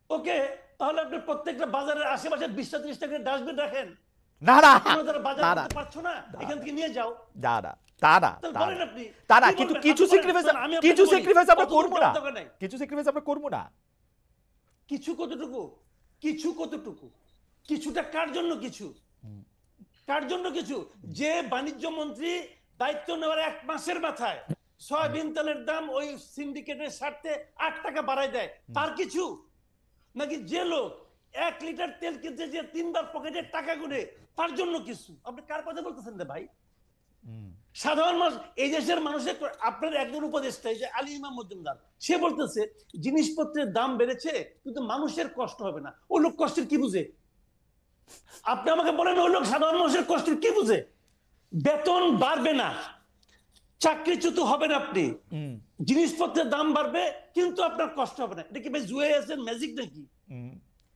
ওকে, তাহলে আপনি প্রত্যেকটা বাজারের আশেপাশে 20টা 30টা করে ডাস্টবিন রাখেন। না না তোমরা যারা বাজার না না করতে পারছো না, এখান থেকে নিয়ে যাও। না না তা না তাহলে তা বলেন না আপনি তা না, কি কিন্তু বলবেন, কিছু আপনি বলেন। স্যাক্রিফাইস, শোনেন, আমি কিছু আপনাকে বলি, স্যাক্রিফাইস আমরা অত দূর করবো না, করার দরকার নাই। কিছু স্যাক্রিফাইস আমরা করবো না। কিছু কতটুকু, কিছু কতটুকু, কিছুটা কার জন্য কিছু, কার জন্য কিছু? যে বাণিজ্য মন্ত্রী দায়িত্ব নেওয়ার 1 মাসের মাথায় সয়াবিন তেলের দাম ওই সিন্ডিকেটের স্বার্থে 8 টাকা বাড়ায় দেয়, তার কিছু? নাকি যে লোক 1 লিটার তেল কিনতে যে 3বার পকেটের টাকা গুনে, তার জন্য কিছু? আপনি কার কথা বলতেছেন রে ভাই? সাধারণ মানুষ, এই দেশের মানুষের, আপনার একজন উপদেষ্টা এই যে আলী ইমাম মজুমদার, সে বলতেছে জিনিসপত্রের দাম বেড়েছে কিন্তু মানুষের কষ্ট হবে না। ওই লোক কষ্টের কি বুঝে? আপনি আমাকে বলেন, ওই লোক সাধারণ মানুষের কষ্টের কি বুঝে? বেতন বাড়বে না, চাকরিচ্যুত হবেন আপনি, জিনিসপত্রের দাম বাড়বে কিন্তু আপনার কষ্ট হবে না। এটা কি ভাই জুয়ে আছেন, ম্যাজিক নাকি?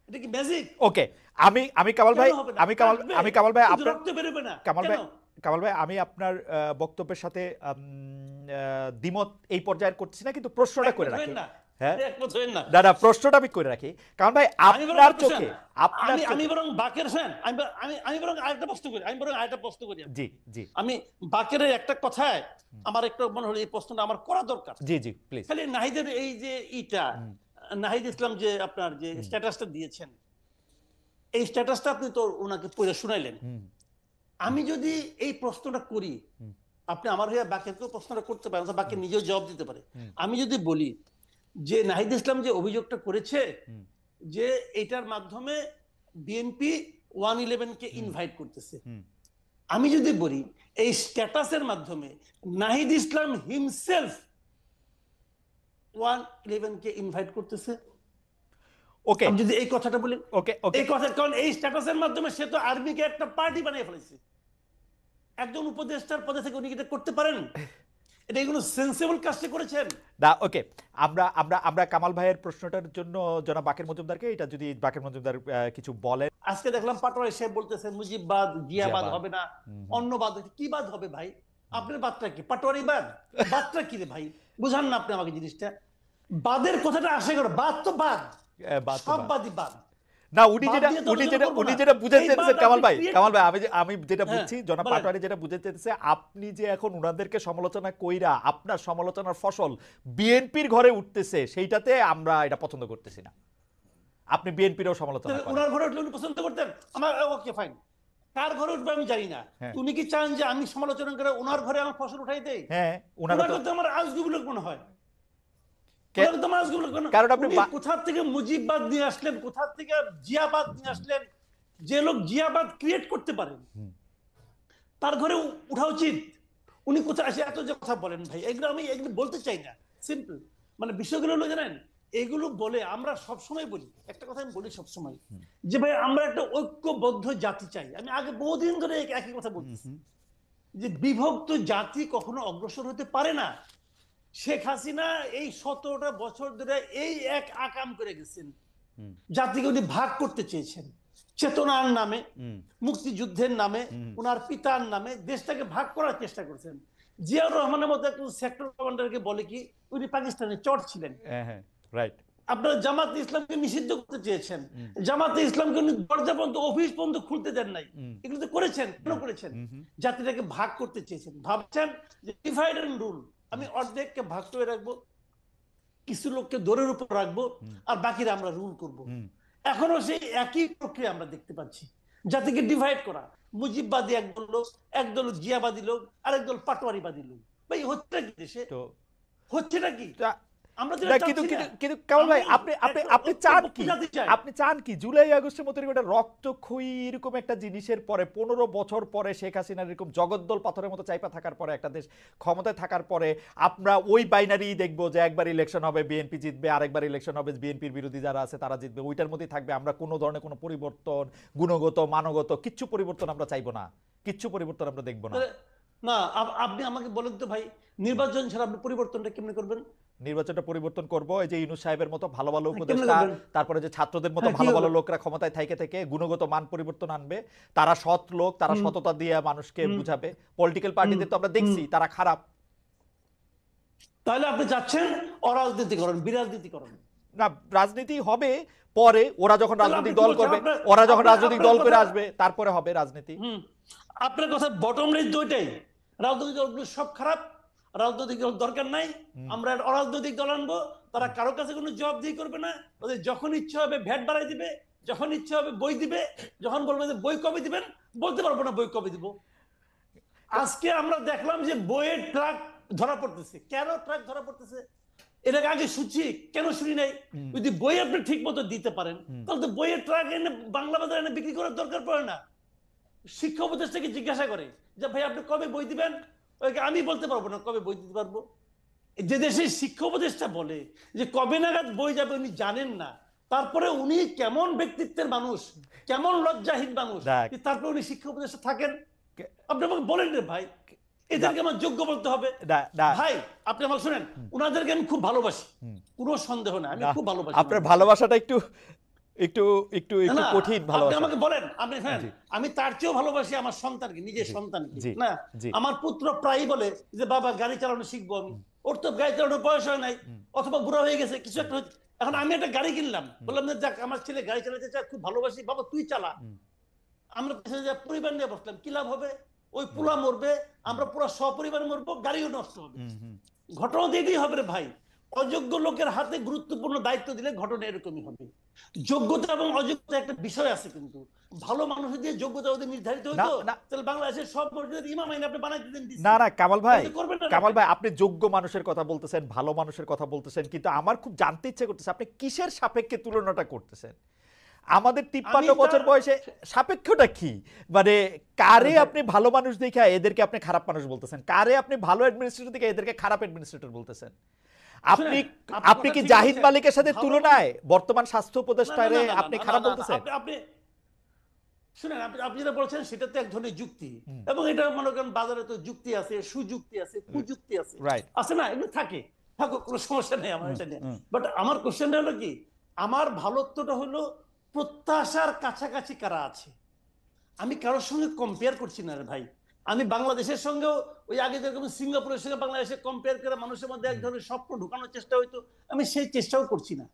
এটা কি ম্যাজিক? ওকে, আমি কামাল ভাই, আমি কামাল ভাই আপনার রক্ত বেরোবে না কামাল ভাই আমি আপনার বক্তব্যের সাথে দ্বিমত এই পর্যায়ে করছি না, কিন্তু প্রশ্নটা করে রাখি। হ্যাঁ, না না, প্রশ্নটা আমি করে রাখি। কারণ ভাই আপনার চোখে, আমি বরং বাকের ফ্যান, আমি বরং আরেকটা প্রশ্ন করি, জি জি, আমি বাকের একটা কথায় আমার একটু মনে হলো এই প্রশ্নটা আমার করা দরকার। জি জি প্লিজ। খালি নাহিদের এই যে নাহিদ ইসলাম যে আপনার যে স্ট্যাটাসটা দিয়েছেন, এই স্ট্যাটাসটা আপনি তো ওনাকে পড়ে শুনাইলেন। আমি যদি এই প্রশ্নটা করি, আপনি আমার হয়ে বাকেরকেও প্রশ্নটা করতে পারেন, বাকি নিজেও জবাব দিতে পারে। আমি যদি বলি যে নাহিদ ইসলাম যে অভিযোগটা করেছে যে এটার মাধ্যমে বিএনপি 111 কে ইনভাইট করতেছে, আমি যদি বলি এই স্ট্যাটাসের মাধ্যমে নাহিদ ইসলাম হিমসেলফ 111 কে ইনভাইট করতেছে, ওকে, আমি যদি এই কথাটা বলি, ওকে ওকে, এই কথা, কারণ এই স্ট্যাটাসের মাধ্যমে সে তো আর্মিকে একটা পার্টি বানিয়ে ফেলেছে। একজন উপদেষ্টার পদে থেকে উনি এটা করতে পারেন? এটা কোনো সেন্সিবল কাজটা করেছেন না। ওকে, আমরা আমরা আমরা কামাল ভাইয়ের প্রশ্নটার জন্য জনাব বাকের মজুমদারকে, এটা যদি বাকের মজুমদার কিছু বলেন। আজকে দেখলাম পাটোয়ারি সাহেব বলতেছে মুজিববাদ, জিয়াবাদ হবে না, অন্য বাদ। কি বাদ হবে ভাই? আপনার বাদটা কি? পাটোয়ারি বাদ? বাদটা কি রে ভাই? বুঝান না আপনি আমাকে জিনিসটা। বাদের কথাটা আসে কেন? বাদ তো বাদ, সব বাদই বাদ। না, উনি যেটা বুঝাতে চেয়েছেন কামাল ভাই, আমি যেটা বুঝছি, জনাব পাটোয়ারি যেটা বুঝাতে চেয়েছে, আপনি যে এখন উনাদেরকে সমালোচনা কইরা আপনার সমালোচনার ফসল বিএনপির ঘরে উঠতেছে, সেইটাতে আমরা এটা পছন্দ করতেছি না। আপনি বিএনপিরও সমালোচনা করেন। উনার ঘরে উঠলে উনি পছন্দ করতেন? আমার ওকে ফাইন, কার ঘরে উঠবে আমি জানি না। উনি কি চান যে আমি সমালোচনা করে ওনার ঘরে আমার ফসল উঠাই দেই? হ্যাঁ, ওনাকে তো আমার আজগুবি লোক মনে হয়। কারণ আপনি কোথা থেকে মুজিববাদ নিয়ে আসলেন, কোথা থেকে জিয়াবাদ নিয়ে আসলেন? যে লোক জিয়াবাদ ক্রিয়েট করতে পারেন তার ঘরে উঠা উচিত। উনি কোথায় আসে এত যে কথা বলেন ভাই, এগুলো বলতে চাই না। সিম্পল মানে বিষয়গুলো হলো জানেন, এগুলো বলে আমরা সবসময় বলি একটা কথা, আমি বলি সবসময় যে ভাই আমরা একটা ঐক্যবদ্ধ জাতি চাই। আমি আগে বহুদিন ধরে একই কথা বলতেছি যে বিভক্ত জাতি কখনো অগ্রসর হতে পারে না। শেখ হাসিনা এই 17টা বছর ধরে এই এক আকাম করে গেছেন, জাতিকে উনি ভাগ করতে চেয়েছেন চেতনার নামে, মুক্তিযুদ্ধের নামে, ওনার পিতার নামে দেশটাকে ভাগ করার চেষ্টা করছেন। জিয়াউর রহমানের মতো একজন সেক্টর কমান্ডারকে বলে কি উনি পাকিস্তানের চর ছিলেন। রাইট। আপনারা জামাতে ইসলামকে নিষিদ্ধ করতে চেয়েছেন, জামাতে ইসলামকে উনি দরজা পর্যন্ত, অফিস পর্যন্ত খুলতে দেন নাই। এগুলো তো করেছেন, কেন করেছেন? জাতিটাকে ভাগ করতে চেয়েছেন, ভাবছেন যে ডিভাইড এন্ড রুল, আমি অর্ধেককে ভাগ করে রাখবো, কিছু লোককে দৌড়ের উপর রাখবো, আর বাকিরা আমরা রুল করব। এখনো সেই একই প্রক্রিয়া আমরা দেখতে পাচ্ছি, জাতিকে ডিভাইড করা। মুজিববাদী একদল লোক, একদল জিয়াবাদী লোক, আরেকদল পাটোয়ারিবাদী লোক। ভাই হচ্ছে কি দেশে? হচ্ছে নাকি? কিন্তু কামাল ভাই, আপনি চান কি জুলাই আগস্টের মতো একটা রক্তক্ষয়ী এরকম একটা জিনিসের পরে 15 বছর পরে শেখ হাসিনার এরকম জগদ্দল পাথরের মতো চাইপা থাকার পরে একটা দেশ ক্ষমতায় থাকার পরে আমরা ওই বাইনারি দেখবো যে একবার ইলেকশন হবে বিএনপি জিতবে, আরেকবার ইলেকশন হবে বিএনপির বিরোধী যারা আছে তারা জিতবে, ওইটার মধ্যেই থাকবে? আমরা কোনো ধরনের কোনো পরিবর্তন, গুণগত মানগত কিচ্ছু পরিবর্তন আমরা চাইবো না, কিচ্ছু পরিবর্তন আমরা দেখবো না। না, আপনি আমাকে বলেন তো ভাই, নির্বাচন ছাড়া আপনি পরিবর্তনটা কেমনে করবেন? নির্বাচনটা পরিবর্তন করবো এই যে ইউনূস সাহেবের মতো ভালো ভালো উপদেষ্টা, তারপরে যে ছাত্রদের মতো ভালো ভালো লোকরা ক্ষমতায় থেকে গুণগত মান পরিবর্তন আনবে, তারা সৎ লোক, তারা সততা দিয়ে মানুষকে বুঝাবে। পলিটিক্যাল পার্টিদের তো আমরা দেখছি তারা খারাপ। তাহলে আপনি চাচ্ছেন অরাজনীতিকরণ, বিরাজনীতিকরণ। না, রাজনীতি হবে পরে, ওরা যখন তাহলে রাজনৈতিক আপনি দল কি করবে, বলছেন? ওরা যখন আপনার- রাজনৈতিক আপনার দল করে কথা- আসবে তারপরে হবে রাজনীতি। আপনার কথা বটম লাইন দুইটাই, রাজনৈতিক দলগুলো সব খারাপ, রাজনৈতিক দল দরকার নাই, আমরা একটা অরাজনৈতিক দল আনবো, তারা কারো কাছে কোনো জবাবদিহি করবে না, ওদের যখন ইচ্ছা হবে ভ্যাট বাড়াই দিবে, যখন ইচ্ছা হবে বই দিবে, যখন বলবে যে বই কবে দিবেন বলতে পারবো না বই কবে দিব। আজকে আমরা দেখলাম যে বইয়ের ট্রাক ধরা পড়তেছে। কেন ট্রাক ধরা পড়তেছে এর আগে শুনছি, কেন শুনি নাই? যদি বই আপনি ঠিক মতো দিতে পারেন তাহলে তো বইয়ের ট্রাক এনে বাংলা বাজারে এনে বিক্রি করার দরকার পড়ে না। শিক্ষা উপদেষ্টাকে জিজ্ঞাসা করে যে ভাই আপনি কবে বই দিবেন, ওকে আমি বলতে পারবো না কবে বই দিতে পারবো। যে দেশে শিক্ষা উপদেষ্টা বলে যে কবে নাগাদ বই যাবে উনি জানেন না, তারপরে উনি কেমন ব্যক্তিত্বের মানুষ, কেমন লজ্জাহীন মানুষ, দেখ। যে তারপরে উনি শিক্ষা উপদেষ্টা থাকেন। আপনি আমাকে বলেন রে ভাই, এদেরকে আমার যোগ্য বলতে হবে? ভাই আপনি আমাকে শুনেন, উনাদেরকে আমি খুব ভালোবাসি, কোনো সন্দেহ নাই, আমি খুব ভালোবাসি। আপনার ভালোবাসাটা একটু একটু একটু একটু না, কঠিন আপনি ভালোবাসা। আমাকে বলেন, আপনি হ্যাঁ, আমি তার চেয়েও ভালোবাসি আমার সন্তানকে, নিজের সন্তানকে। না, আমার পুত্র প্রায়ই বলে যে বাবা গাড়ি চালানো শিখবো আমি, ওর তো গাড়ি চালানোর বয়স হয় নাই, অথবা বুড়া হয়ে গেছে, কিছু একটা হচ্ছে। এখন আমি একটা গাড়ি কিনলাম, বললাম যে যাক আমার ছেলে গাড়ি চালাতে চায়, খুব ভালোবাসি, বাবা তুই চালা। আমরা পেছনে যা পরিবার নিয়ে বসলাম, কি লাভ হবে? ওই পোলা মরবে, আমরা পুরো সপরিবার মরবো, গাড়িও নষ্ট হবে। ঘটনা দিতেই হবে রে ভাই। অযোগ্য লোকের হাতে গুরুত্বপূর্ণ দায়িত্ব দিলে ঘটনা এরকমই হবে। যোগ্যতা এবং অযোগ্যতা একটা বিষয় আছে, কিন্তু ভালো মানুষ দিয়ে যোগ্যতা ওদের নির্ধারিত হতো তাহলে বাংলাদেশের সব মসজিদের ইমাম আইন আপনি বানাই দিতেন। না না কামাল ভাই, কামাল ভাই আপনি যোগ্য মানুষের কথা বলতেছেন, ভালো মানুষের কথা বলতেছেন, কিন্তু আমার খুব জানতে ইচ্ছে করতেছে আপনি কিসের সাপেক্ষে তুলনাটা করতেছেন? আমাদের 53 বছর বয়সে সাপেক্ষটা কি? মানে কারে আপনি ভালো মানুষ দেখে এদেরকে আপনি খারাপ মানুষ বলতেছেন, কারে আপনি ভালো অ্যাডমিনিস্ট্রেটর দেখে এদেরকে খারাপ অ্যাডমিনিস্ট্রেটর বলতেছেন? আপনি আপনি কি জাহিদ মালিকের সাথে তুলনায় বর্তমান স্বাস্থ্য উপদেষ্টারে আপনি খারাপ বলতেছেন? আপনি শুনেন, আপনি যেটা বলছেন সেটা তো এক ধরনের যুক্তি, এবং এটা মনে করেন বাজারে তো যুক্তি আছে, সুযুক্তি আছে, কুযুক্তি আছে, আছে না? এগুলো থাকে, থাকুক, কোনো সমস্যা নেই আমার এটা নিয়ে। বাট আমার কোশ্চেনটা হলো কি, আমার ভালোত্বটা হলো প্রত্যাশার কাছাকাছি কারা আছে। আমি কারোর সঙ্গে কম্পেয়ার করছি না রে ভাই। আমি বাংলাদেশের সঙ্গেও ওই আগে যেরকম সিঙ্গাপুরের সঙ্গে বাংলাদেশে কম্পেয়ার করে মানুষের মধ্যে এক ধরনের স্বপ্ন ঢুকানোর চেষ্টা হইতো, আমি সেই চেষ্টাও করছি না।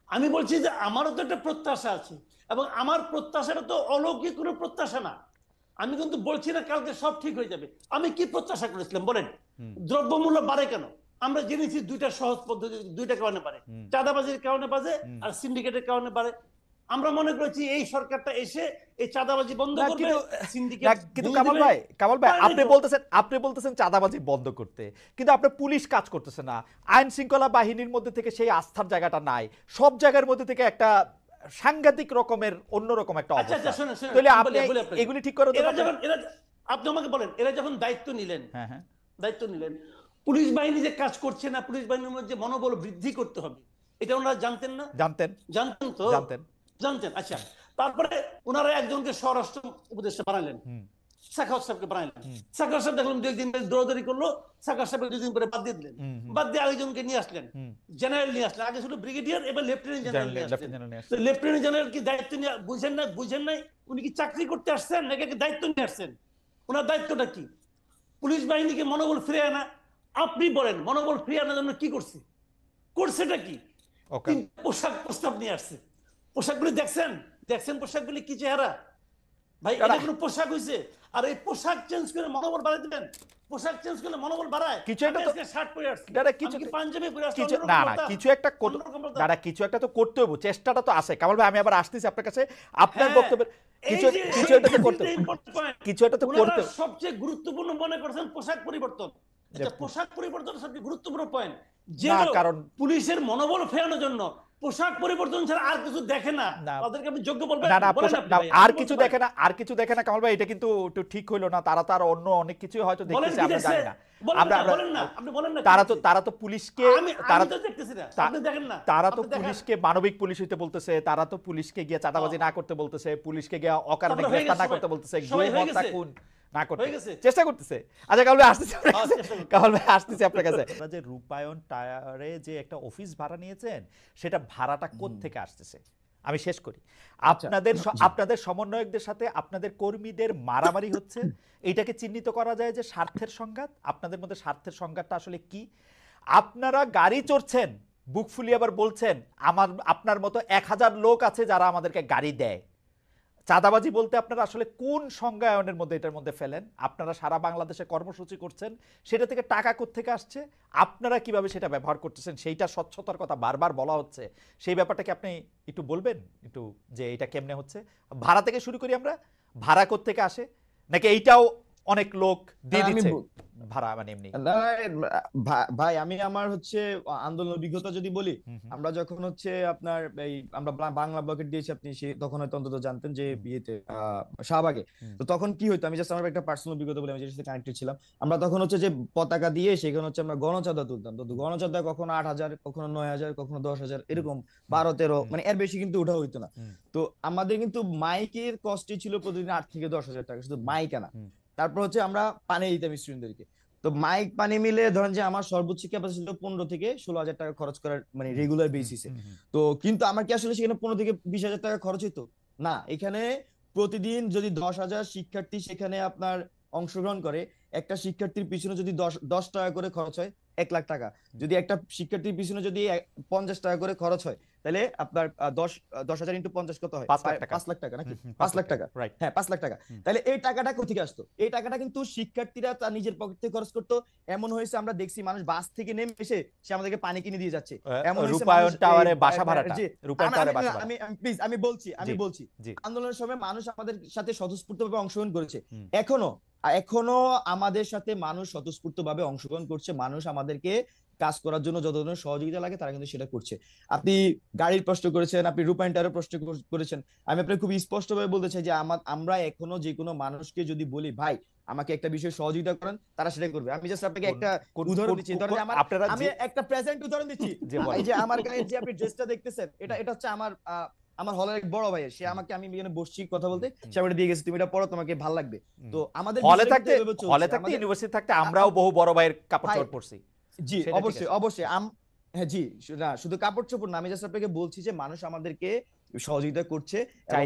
আমি বলছি যে আমারও তো একটা প্রত্যাশা আছে, এবং আমার প্রত্যাশাটা তো অলৌকিক কোনো প্রত্যাশা না। আমি কিন্তু বলছি না কালকে সব ঠিক হয়ে যাবে। আমি কি প্রত্যাশা করেছিলাম বলেন? দ্রব্যমূল্য বাড়ে কেন? আমরা জেনেছি দুইটা সহজ পদ্ধতি, দুইটা কারণে বাড়ে, চাঁদাবাজির কারণে বাড়ে আর সিন্ডিকেটের কারণে বাড়ে। আমরা মনে করেছি এই সরকারটা এসে এই চাঁদাবাজি বন্ধ করবে, সিন্ডিকেট। কিন্তু কামাল ভাই আপনি বলতেছেন চাঁদাবাজি বন্ধ করতে, কিন্তু আপনি পুলিশ কাজ করতেছে না, আইন শৃঙ্খলা বাহিনীর মধ্যে থেকে সেই আস্থার জায়গাটা নাই, সব জায়গার মধ্যে থেকে একটা সাংঘাতিক রকমের অন্যরকম একটা অবস্থা। তাহলে আপনি এগুলি ঠিক করে দেবেন? আপনি আমাকে বলেন, এরা যখন দায়িত্ব নিলেন, পুলিশ বাহিনী যে কাজ করছে না, পুলিশ বাহিনীর মধ্যে মনোবল বৃদ্ধি করতে হবে, এটা ওনারা জানতেন না? জানতেন তো, জানতেন। আচ্ছা, তারপরে ওনারা একজনকে স্বরাষ্ট্র উপদেষ্টা বানালেন, সাখাওয়াত সাহেবকে বানালেন। সাখাওয়াত সাহেব দেখলাম 2 দিন দৌড়াদৌড়ি করলো, সাখাওয়াত সাহেব 2 দিন পরে বাদ দিয়ে দিলেন, বাদ দিয়ে আরেকজনকে নিয়ে আসলেন, জেনারেল নিয়ে আসলেন। আগে ছিল ব্রিগেডিয়ার, এবার লেফটেন্যান্ট জেনারেল নিয়ে আসলেন। লেফটেন্যান্ট জেনারেল কি দায়িত্ব নিয়ে বুঝেন নাই? উনি কি চাকরি করতে আসছেন নাকি দায়িত্ব নিয়ে আসছেন? ওনার দায়িত্বটা কি? পুলিশ বাহিনীকে মনোবল ফিরে আনা। আপনি বলেন মনোবল ফিরে আনার জন্য কি করছেটা কি? পোশাক প্রস্তাব নিয়ে আসছে। পোশাকগুলি দেখছেন পোশাকগুলি কি চেহারা ভাই? এটা কোনো পোশাক হইছে? আর এই পোশাক চেঞ্জ করে মনোবল বাড়াই দিবেন? পোশাক চেঞ্জ করলে মনোবল বাড়ায়? কিছু একটা তো শার্ট পরে আসছে, কিছু পাঞ্জাবি পরে আসছে, না না কিছু একটা কিছু একটা তো করতে হবে, চেষ্টাটা তো আছে। কামাল ভাই আমি আবার আসতেছি আপনার কাছে, আপনার বক্তব্যের কিছু একটা তো করতে, কিছু একটা তো করতে। সবচেয়ে গুরুত্বপূর্ণ মনে করছেন পোশাক পরিবর্তন। আচ্ছা, পোশাক পরিবর্তন সবচেয়ে গুরুত্বপূর্ণ পয়েন্ট, যে কারণ পুলিশের মনোবল ফেরানোর জন্য পোশাক পরিবর্তন ছাড়া আর কিছু দেখে না, তাদেরকে আপনি যোগ্য বলবেন? না না, আর কিছু দেখে না কামাল ভাই, এটা কিন্তু একটু ঠিক হইলো না। তারা অন্য অনেক কিছু হয়তো দেখতেছে, আমরা জানি না। তারা তো পুলিশকে তারা তো পুলিশকে মানবিক পুলিশ হইতে বলতেছে, তারা তো পুলিশকে গিয়ে চাঁদাবাজি না করতে বলতেছে, পুলিশকে গিয়ে অকারণে গ্রেফতার না করতে বলতেছে, না করতে চেষ্টা করতেছে। আচ্ছা কামাল ভাই আসতেছে আপনার কাছে। যে রূপায়ণ টায়ারে যে একটা অফিস ভাড়া নিয়েছেন, সেটা ভাড়াটা কোত্থেকে আসতেছে? আমি শেষ করি। আপনাদের সমন্বয়কদের সাথে আপনাদের কর্মীদের মারামারি হচ্ছে, এটাকে চিহ্নিত করা যায় যে স্বার্থের সংঘাত। আপনাদের মধ্যে স্বার্থের সংঘাতটা আসলে কি? আপনারা গাড়ি চড়ছেন বুক ফুলিয়ে আবার বলছেন আপনার মতো 1000 লোক আছে যারা আমাদেরকে গাড়ি দেয়। চাঁদাবাজি বলতে আপনারা আসলে কোন সংজ্ঞায়নের মধ্যে এটার মধ্যে ফেলেন? আপনারা সারা বাংলাদেশে কর্মসূচি করছেন, সেটা থেকে টাকা কোত্থেকে আসছে, আপনারা কিভাবে সেটা ব্যবহার করতেছেন, সেইটা স্বচ্ছতার কথা বারবার বলা হচ্ছে। সেই ব্যাপারটাকে আপনি একটু বলবেন একটু, যে এটা কেমনে হচ্ছে? ভাড়া থেকে শুরু করি আমরা, ভাড়া কোত্থেকে আসে, নাকি এইটাও অনেক লোক দিয়ে আমি দিচ্ছে ভাড়া, মানে এমনি? না, ভাই আমি আমার হচ্ছে আন্দোলন অভিজ্ঞতা যদি বলি, আমরা যখন হচ্ছে আপনার এই আমরা বাংলা ব্লকেট দিয়েছি, আপনি তখন হয়তো অন্তত জানতেন যে বিয়েতে শাহবাগে। তো তখন কি হইতো, আমি জাস্ট আমার একটা পার্সোনাল অভিজ্ঞতা বলে, আমি যেটার সাথে কানেক্টেড ছিলাম। আমরা তখন হচ্ছে যে পতাকা দিয়ে সেখানে হচ্ছে আমরা গণচাঁদা তুলতাম। তো গণচাঁদা কখনো 8000, কখনো 9000, কখনো 10000, এরকম 12-13, মানে এর বেশি কিন্তু ওঠা হইতো না। তো আমাদের কিন্তু মাইকের কস্টই ছিল প্রতিদিন 8 থেকে 10,000 টাকা, শুধু মাইক আনা। তারপর হচ্ছে আমরা পানি দিতাম স্টুডেন্টদেরকে। তো মাইক পানি মিলে ধরেন যে আমার সর্বোচ্চ ক্যাপাসিটি ছিল 15 থেকে 16,000 টাকা খরচ করার, মানে রেগুলার বেসিসে। তো কিন্তু আমার কি আসলে সেখানে 15 থেকে 20,000 টাকা খরচ হইতো না? এখানে প্রতিদিন যদি 10,000 শিক্ষার্থী সেখানে আপনার অংশগ্রহণ করে, একটা শিক্ষার্থীর পিছনে যদি 10 টাকা করে খরচ হয়, 1 লাখ টাকা। যদি একটা শিক্ষার্থীর পিছনে যদি 50 টাকা করে খরচ হয়, তাহলে আপনার 10,000 ইন্টু 50 কত হয়? 5 লাখ টাকা। 5 লাখ টাকা নাকি? 5 লাখ টাকা, হ্যাঁ 5 লাখ টাকা। তাহলে এই টাকাটা কোথেকে আসতো? এই টাকাটা কিন্তু শিক্ষার্থীরা তার নিজের পকেট থেকে খরচ করতো। এমন হয়েছে আমরা দেখছি মানুষ বাস থেকে নেমে এসে সে আমাদেরকে পানি কিনে দিয়ে যাচ্ছে। এমন হয়েছে রূপায়ণ টাওয়ারে বাসা ভাড়াটা, রূপায়ণ টাওয়ারে বাসা ভাড়া। প্লিজ আমি বলছি আন্দোলনের সময় মানুষ আমাদের সাথে স্বতঃস্ফূর্তভাবে অংশগ্রহণ করেছে। এখনো আমাদের সাথে মানুষ স্বতঃস্ফূর্তভাবে অংশগ্রহণ করছে। মানুষ আমাদেরকে কাজ করার জন্য যত ধরনের সহযোগিতা লাগে তারা কিন্তু সেটা করছে। আপনি গাড়ির প্রশ্ন করেছেন, আপনি রূপায়ণ টাওয়ারের প্রশ্ন করেছেন। আমি আপনাকে খুব স্পষ্টভাবে বলতে চাই যে আমরা এখনো যে কোনো মানুষকে যদি বলি ভাই আমাকে একটা বিষয়ে সহযোগিতা করেন, তারা সেটা করবে। আমি জাস্ট আপনাকে একটা উদাহরণ দিচ্ছি। ধরেন আমি একটা প্রেজেন্ট উদাহরণ দিচ্ছি। এই যে আমার গায়ে যে আপনি ড্রেসটা দেখতেছেন, এটা হচ্ছে আমার হলের এক বড় ভাইয়ের। সে আমাকে, আমি এখানে বসছি কথা বলতে, সে আমাকে দিয়ে গেছে, তুমি এটা পড়ো, তোমাকে ভালো লাগবে। তো আমাদের হলে থাকতে ইউনিভার্সিটি থাকতে আমরাও বহু বড় ভাইয়ের কাপড় চোপড় পরছি। জি অবশ্যই হ্যাঁ জি, না শুধু কাপড় চোপড় না, আমি জাস্ট আপনাকে বলছি যে মানুষ আমাদেরকে সহযোগিতা করছে।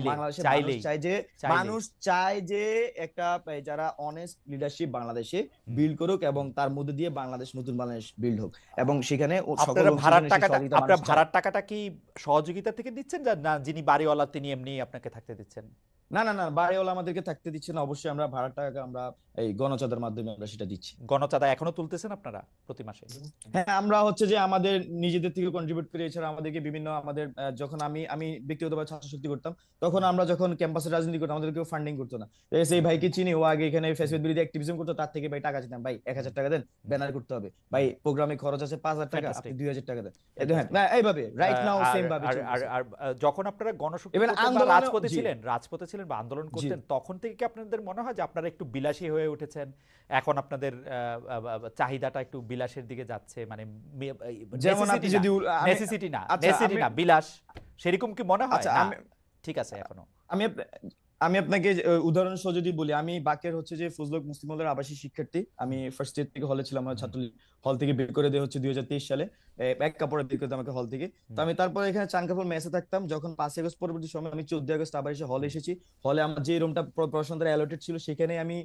বাংলাদেশে মানুষ চায় যে একটা যারা অনেস্ট লিডারশিপ বাংলাদেশে বিল্ড করুক, এবং তার মধ্যে দিয়ে নতুন বাংলাদেশ বিল্ড হোক, এবং সেখানে আপনারা ভাড়ার টাকাটা কি সহযোগিতা থেকে দিচ্ছেন, না যিনি বাড়িওয়ালা তিনি এমনি আপনাকে থাকতে দিচ্ছেন? না, বাড়িওয়ালা আমাদেরকে থাকতে দিচ্ছে না। অবশ্যই আমরা ভাড়ার টাকা আমরা এই গণচাঁদার মাধ্যমে আমরা সেটা দিচ্ছি। গণচাঁদা এখনো তুলতেছেন আপনারা প্রতি মাসে? হ্যাঁ, আমরা হচ্ছে যে আমাদের নিজেদের থেকে কন্ট্রিবিউট করে, এছাড়া আমাদেরকে বিভিন্ন আমাদের যখন আমি ব্যক্তিগতভাবে ছাত্র শক্তি করতাম, তখন আমরা যখন ক্যাম্পাসে রাজনীতি করতাম, আমাদের কেউ ফান্ডিং করতো না। সেই ভাইকে চিনি, ও আগে এখানে ফ্যাসিলিটি বিরোধী অ্যাক্টিভিজম করতো, তার থেকে ভাই টাকা চাইতাম, ভাই 1000 টাকা দেন, ব্যানার করতে হবে, ভাই প্রোগ্রামে খরচ আছে 5000 টাকা, আপনি 2000 টাকা দেন। হ্যাঁ, এইভাবে রাইট নাও সেম ভাবে। আর যখন আপনারা গণশক্তি রাজপথে ছিলেন বা আন্দোলন করতেন, তখন থেকে কি আপনাদের মনে হয় যে আপনারা একটু বিলাসী হয়ে উঠেছেন, এখন আপনাদের চাহিদাটা একটু বিলাসের দিকে যাচ্ছে, মানে যেমন আপনি যদি নেসেসিটি না বিলাস, সেরকম কি মনে হয়? ঠিক আছে, এখনো আমি আপনাকে উদাহরণ সহ যদি বলি, আমি বাকের হচ্ছে যে ফজলুল হক মুসলিম হলের আবাসিক শিক্ষার্থী। আমি ফার্স্ট ইয়ার থেকে হলে ছিলাম, আমার ছাত্রলীগ হল থেকে বের করে দেওয়া হচ্ছে 2023 সালে, এক কাপড়ে বের করে আমাকে হল থেকে। তো আমি তারপরে এখানে চানকাপুর মেসে থাকতাম। যখন 5 আগস্ট পরবর্তী সময় আমি 14 আগস্ট আবার এসে হলে এসেছি। হলে আমার যে রুমটা পড়াশোনা দ্বারা অ্যালটেড ছিল, সেখানে আমি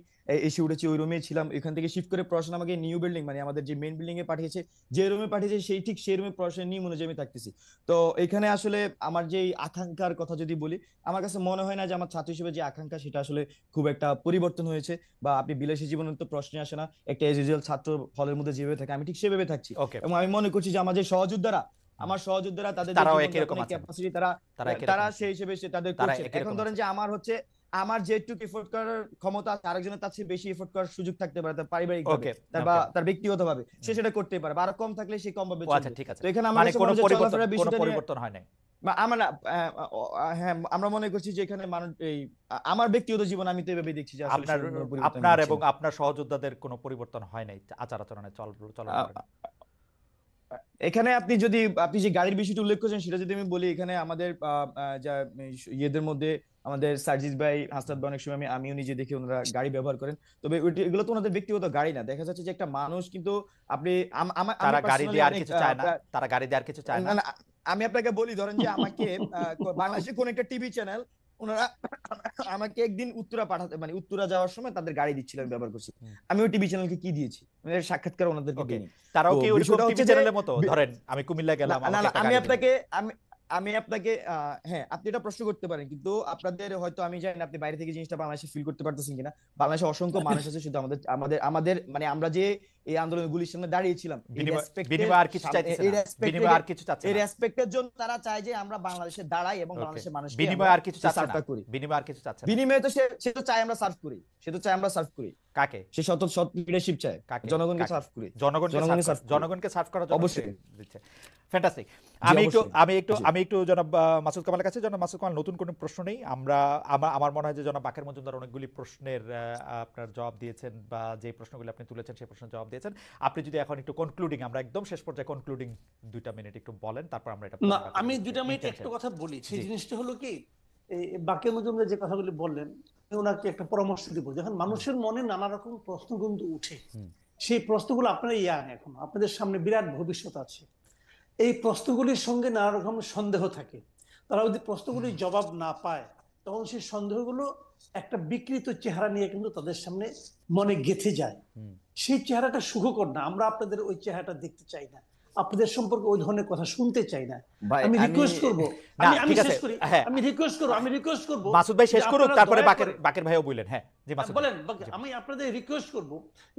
এসে উঠেছি, ওই রুমেই ছিলাম। এখান থেকে শিফট করে পড়াশোনা আমাকে নিউ বিল্ডিং, মানে আমাদের যে মেইন বিল্ডিং এ পাঠিয়েছে, যে রুমে পাঠিয়েছে সেই রুমে পড়াশোনা নিয়ম অনুযায়ী আমি থাকতেছি। তো এখানে আসলে আমার যে আকাঙ্ক্ষার কথা যদি বলি, আমার কাছে মনে হয় না যে আমার ছাত্র হিসেবে যে আকাঙ্ক্ষা সেটা আসলে খুব একটা পরিবর্তন হয়েছে, বা আপনি বিলাসী জীবনের তো প্রশ্নই আসে না। একটা এজ ইউজুয়াল ছাত্র হলের মধ্যে যেভাবে থাকে আমি ঠিক সেভাবে থাকছি। এবং আমি মনে করছি যে আমার সহযোদ্ধারা তাদের ক্যাপাসিটি তারা সেই হিসেবে তাদের করছে। এখন ধরেন যে আমার যেটুকু এফোর্ট করার ক্ষমতা আছে, আরেকজনের তার চেয়ে বেশি এফোর্ট করার সুযোগ থাকতে পারে, তার পারিবারিক ভাবে বা তার ব্যক্তিগত ভাবে সে সেটা করতে পারে, বা আরো কম থাকলে সে কম ভাবে চলবে। তো এখানে আমাদের কোনো পরিবর্তন হয় না। আমরা মনে করছি যে এখানে আমার ব্যক্তিগত জীবন আমি তো এভাবে দেখছি যে আপনার এবং আপনার সহযোদ্ধাদের কোনো পরিবর্তন হয় নাই আচার আচরণে, এখানে আপনি যে গাড়ির বিষয়টা উল্লেখ করেছেন সেটা যদি আমি বলি, এখানে আমাদের ইয়েদের মধ্যে আমাদের সার্জিস ভাই, হাসনাত ভাই, অনেক সময় আমিও নিজে দেখি ওনারা গাড়ি ব্যবহার করেন। তবে এগুলো তো ওনাদের ব্যক্তিগত গাড়ি না। দেখা যাচ্ছে যে একটা মানুষ কিন্তু আপনি গাড়ি দিয়ে আর কিছু চায় না। আমি আপনাকে বলি, ধরেন যে আমাকে বাংলাদেশের কোন একটা টিভি চ্যানেল ওনারা আমাকে একদিন উত্তরা পাঠাতে, মানে উত্তরা যাওয়ার সময় তাদের গাড়ি দিচ্ছিল, আমি ব্যবহার করছি। আমি ওই টিভি চ্যানেলকে কি দিয়েছি, মানে সাক্ষাৎকার ওনাদেরকে ওকে, দিইনি। তারাও তো কি ওরকম বিষয়টা টিভি হচ্ছে যে চ্যানেলের মতো বি- ধরেন আমি কুমিল্লা না গেলাম না আমাকে না, একটা আমি গাড়ি দিল? আপনাকে আমি আপনাকে হ্যাঁ, আপনি এটা প্রশ্ন করতে পারেন, কিন্তু আপনাদের হয়তো, আমি জানি না আপনি বাইরে থেকে জিনিসটা বাংলাদেশে ফিল করতে পারতেছেন কিনা। বাংলাদেশে অসংখ্য মানুষ আছে, শুধু আমাদের আমাদের আমাদের মানে আমরা যে এই আন্দোলনগুলির সামনে দাঁড়িয়েছিলাম, এই বিনিময় আর কিছু চাইতেছে না, বিনিময় আর কিছু চাচ্ছে এই না। রেসপেক্টের জন্য তারা চায় যে আমরা বাংলাদেশে দাঁড়াই এবং ওকে, বাংলাদেশের মানুষকে বিনিময় আর কিছু চাচ্ছে না, সার্ভটা করি। বিনিময় আর কিছু চাচ্ছে না। বিনিময়ে তো সে তো চায় আমরা সার্ভ করি, সে তো চায় আমরা সার্ভ করি, কাকে? সে সৎ লিডারশিপ চায়, কাকে? জনগণকে কাকে? সার্ভ করি, জনগণকে জনগণকে সার্ভ serve করি। জনগণকে সার্ভ করার জন্য অবশ্যই। দিচ্ছে। ফ্যান্টাস্টিক। জি, আমি একটু অবশ্যই। জি। আমি একটু জনাব মাসুদ কামালের কাছে, জনাব মাসুদ কামাল, নতুন কোনো প্রশ্ন নেই। আমার মনে হয় যে জনাব বাকের মজুমদার অনেকগুলি প্রশ্নের আপনার জবাব দিয়েছেন, বা যে প্রশ্নগুলি আপনি তুলেছেন সেই প্রশ্নের জবাব দিয়েছেন। আপনি যদি এখন একটু কনক্লুডিং, আমরা একদম শেষ পর্যায়ে কনক্লুডিং 2টা মিনিট একটু বলেন, তারপর আমরা এটা না, আমি 2টা মিনিট একটা কথা বলি। সেই জি। জিনিসটা হলো কি, এই বাকের মজুমদার যে কথাগুলি বললেন, আমি ওনাকে একটা পরামর্শ দিব। যখন মানুষের মনে নানা রকম প্রশ্ন কিন্তু উঠে, সেই প্রশ্নগুলো আপনারা ইয়াং, এখন আপনাদের সামনে বিরাট ভবিষ্যৎ আছে। এই প্রশ্নগুলির সঙ্গে নানা রকম সন্দেহ থাকে। তারা যদি প্রশ্নগুলির জবাব না পায়, তখন সেই সন্দেহগুলো একটা বিকৃত চেহারা নিয়ে কিন্তু তাদের সামনে মনে গেঁথে যায়। সেই চেহারাটা সুখকর না। আমরা আপনাদের ওই চেহারাটা দেখতে চাই না, আপনাদের সম্পর্কে ওই ধরনের কথা শুনতে চাই না। ভাই, আমি রিকোয়েস্ট করব, না, আমি ঠিক আছে, শেষ করি, হ্যাঁ। আমি রিকোয়েস্ট করব মাসুদ ভাই শেষ যে করুক, আপনারা তারপরে দয়া করে- বাকের ভাইও বললেন। হ্যাঁ, জি মাসুদ ভাই। বলেন। আমি আপনাদের রিকোয়েস্ট করব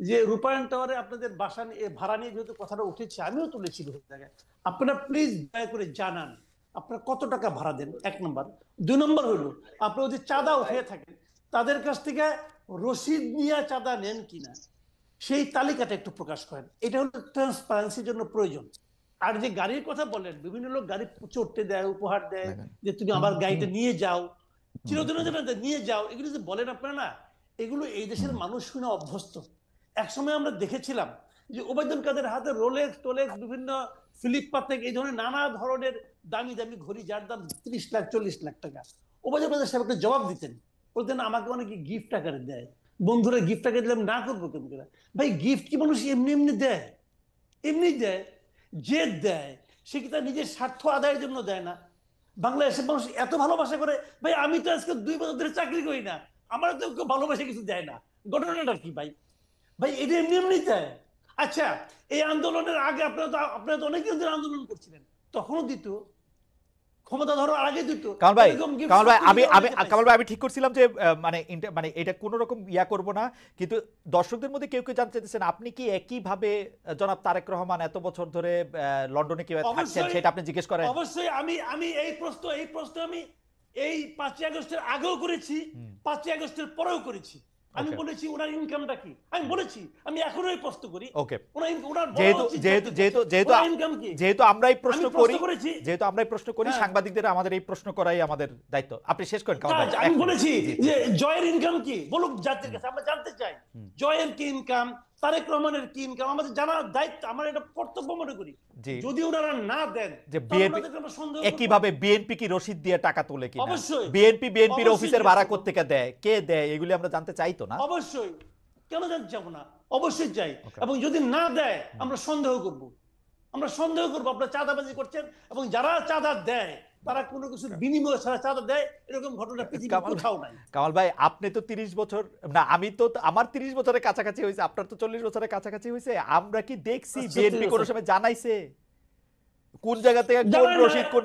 যে রূপায়ণ টাওয়ারে আপনাদের বাসা ভাড়া নিয়ে যেহেতু কথাটা উঠেছে, আমিও তুলেছি ওই জায়গায়, আপনারা প্লিজ দয়া করে জানান আপনারা কত টাকা ভাড়া দেন, 1 নম্বর। 2 নম্বর হলো, আপনারা যদি চাঁদা উঠিয়ে থাকেন, তাদের কাছ থেকে রসিদ নিয়ে চাঁদা নেন কিনা সেই তালিকাটা একটু প্রকাশ করেন। এটা হলো ট্রান্সপারেন্সির জন্য প্রয়োজন। আর যে গাড়ির কথা বলেন, বিভিন্ন লোক গাড়ি চড়তে দেয়, উপহার দেয়, যে তুমি আমার গাড়িটা নিয়ে যাও, চিরদিনের জন্য নিয়ে যাও, এগুলো যে বলেন আপনারা না, এগুলো এই দেশের মানুষ শুনে অভ্যস্ত। একসময় আমরা দেখেছিলাম যে ওবায়দুল কাদের হাতে রোলেক্স টোলেক্স, বিভিন্ন ফিলিপ পাতেক, এই ধরনের নানা ধরনের দামি দামি ঘড়ি, যার দাম 30 লাখ 40 লাখ টাকা। ওবায়দুল কাদের সাহেবকে জবাব দিতেন, বলতেন আমাকে অনেকে গিফট আকারে দেয়, বন্ধুরা গিফট আকারে দিলাম, না করবো কেমন করে? ভাই, গিফট কি মানুষ এমনি এমনি দেয়? এমনি দেয়? যে দেয় সে কি তার নিজের স্বার্থ আদায়ের জন্য দেয় না? বাংলাদেশের মানুষ এত ভালোবাসা করে, ভাই আমি তো আজকে 2 বছর ধরে চাকরি করি না, আমার তো কেউ ভালোবাসা কিছু দেয় না। ঘটনাটা কি ভাই? ভাই এটা এমনি এমনি দেয়? আচ্ছা, এই আন্দোলনের আগে আপনারা তো অনেক দিন আন্দোলন করছিলেন, তখনও দিত, ক্ষমতা ধরার আগে দিত। কামাল ভাই, এরকম gift কামাল ভাই, সব আমি কিছু আমি অনেকে পাইছে। কামাল ভাই, আমি ঠিক করছিলাম যে মানে এটা কোনো রকম করব না, কিন্তু দর্শকদের মধ্যে কেউ জানতে চাইতেছেন আপনি কি একই ভাবে জনাব তারেক রহমান এত বছর ধরে লন্ডনে কিভাবে থাকছেন অবশ্যই, সেটা আপনি জিজ্ঞেস করেন? অবশ্যই। আমি এই প্রশ্ন আমি এই 5ই আগস্টের আগেও করেছি, 5ই আগস্টের পরেও করেছি। আমি Okay. বলেছি ওনার ইনকামটা কি, আমি বলেছি, আমি এখনো এই প্রশ্ন করি। ওকে, ওনার বলা যেহেতু উচিত যেহেতু থাকতে যেহেতু পারে। যেহেতু ওনার income কি? যেহেতু আমরাই প্রশ্ন আমি প্রশ্ন করি, করেছি। যেহেতু আমরাই প্রশ্ন করি, হ্যাঁ। সাংবাদিকদের আমাদের এই প্রশ্ন করাই আমাদের দায়িত্ব। আপনি শেষ করেন কামাল ভাই। কাজ, এক আমি মিনিট। বলেছি জি, যে জয়ের ইনকাম কি, বলুক জাতির কাছে, আমরা জানতে চাই জয়ের কি ইনকাম, তারেক রহমানের কি ইনকাম, আমাদের জানার দায়িত্ব, আমরা এটা কর্তব্য মনে করি। জি। যদি ওনারা না দেন, যে তাহলে বিএনপি ওনাদেরকে আমরা সন্দেহ করব। একইভাবে বিএনপি কি রসিদ দিয়ে টাকা তোলে কিনা, অবশ্যই। বিএনপির অবশ্যই অফিসের জিজ্ঞেস ভাড়া করব। কোত্থেকে দেয়, কে দেয়, এগুলি আমরা জানতে চাই তো না? অবশ্যই, কেন জানতে চাবো না? অবশ্যই চাই। Okay. এবং যদি না দেয়, আমরা সন্দেহ করব, আপনারা চাঁদাবাজি করছেন, এবং যারা চাঁদা দেয় তারা কোনো কিছু বিনিময় ছাড়া চাঁদা দেয়, এরকম ঘটনা পৃথিবীর কামাল কোথাও নাই। কামাল ভাই, আপনি তো 30 বছর না, আমি তো আমার 30 বছরের কাছাকাছি হয়েছে, আপনার তো 40 বছরের কাছাকাছি হয়েছে। আমরা কি দেখছি 40 বিএনপি কোনো বছর। সময় জানাইছে কোন জায়গা থেকে কোন জানায় না। রসিদ কোন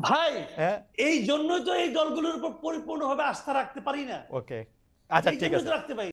ভাই, হ্যাঁ, এই জন্যই তো এই দলগুলোর উপর পরিপূর্ণভাবে আস্থা রাখতে পারি না। ওকে, আচ্ছা এই ঠিক জন্যই আছে। তো রাখতে পারি